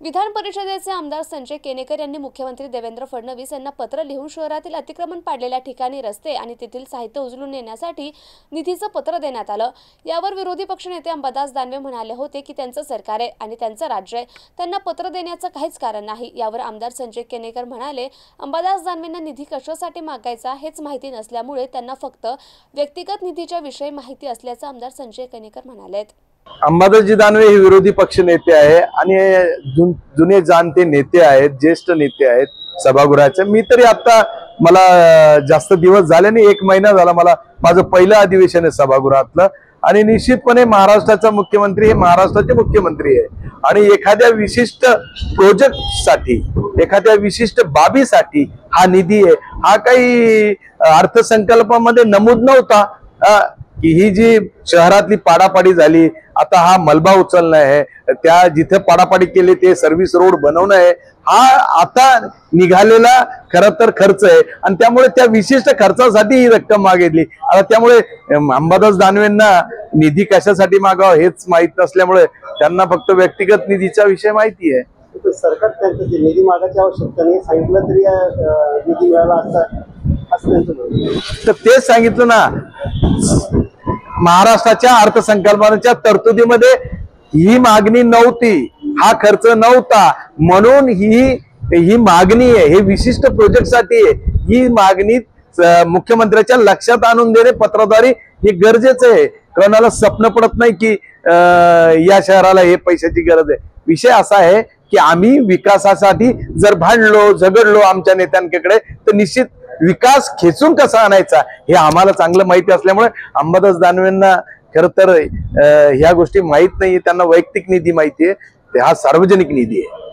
विधान परिषदेचे आमदार संजय केनेकर यांनी मुख्यमंत्री देवेंद्र फडणवीस यांना पत्र लिहून शहरातील अतिक्रमण पाडलेल्या ठिकाणी रस्ते आणि तेथील साहित्य उचलून नेण्यासाठी निधीचं पत्र देण्यात आलं। यावर विरोधी पक्षनेते अंबादास दानवे म्हणाले होते की त्यांचं सरकार आहे आणि त्यांचं राज्य आहे, त्यांना पत्र देण्याचं काहीच कारण नाही। यावर आमदार संजय केनेकर म्हणाले, अंबादास दानवेंना निधी कशासाठी मागायचा हेच माहिती नसल्यामुळे त्यांना फक्त व्यक्तिगत निधीच्या विषयी माहिती असल्याचं आमदार संजय केनेकर म्हणाले। अंबादासजी दानवे हे विरोधी पक्ष नेते आहे आणि जुने जाणते नेते आहेत, ज्येष्ठ नेते आहेत सभागृहाचे। मी तरी आता मला जास्त दिवस झाले नाही, 1 महिना झाला, मला माझं पहिलं अधिवेशन आहे सभागृहातलं। आणि निश्चितपणे महाराष्ट्राचा मुख्यमंत्री हे महाराष्ट्राचे मुख्यमंत्री आहे आणि एखाद्या विशिष्ट प्रोजेक्टसाठी, एखाद्या विशिष्ट बाबीसाठी हा निधी आहे, हा काही अर्थसंकल्पामध्ये नमूद नव्हता की ही जी शहरातली पाडापाडी झाली, आता हा मलबा उचलणं आहे, त्या जिथे पाडापाडी केली ते सर्व्हिस रोड बनवणं आहे, हा आता निघालेला खरं तर खर्च आहे आणि त्यामुळे त्या विशिष्ट खर्चासाठी ही रक्कम मागितली। आता त्यामुळे अंबादास दानवेंना निधी कशासाठी मागावा हेच माहित नसल्यामुळे त्यांना फक्त व्यक्तिगत निधीचा विषय माहिती आहे। सरकार त्यांचं निधी मागायची आवश्यकता नाही सांगितलं तरी निधी मिळाला असं तर तेच सांगितलं ना, महाराष्ट्राच्या अर्थसंकल्पाच्या तरतुदीमध्ये ही मागणी नव्हती, हा खर्च नव्हता, म्हणून ही मागणी आहे, हे विशिष्ट प्रोजेक्टसाठी आहे। ही मागणी मुख्यमंत्र्याच्या लक्षात आणून देणे पत्राद्वारे हे गरजेचं आहे। कोणाला स्वप्न पडत नाही की या शहराला हे पैशाची गरज आहे। विषय असा आहे की आम्ही विकासासाठी जर भांडलो झगडलो आमच्या नेत्यांकडे तर निश्चित विकास खेचून कसा आणायचा हे आम्हाला चांगलं माहिती असल्यामुळे अंबादास दानवेंना खरं तर ह्या गोष्टी माहित नाही, त्यांना वैयक्तिक निधी माहिती आहे, हा सार्वजनिक निधी आहे।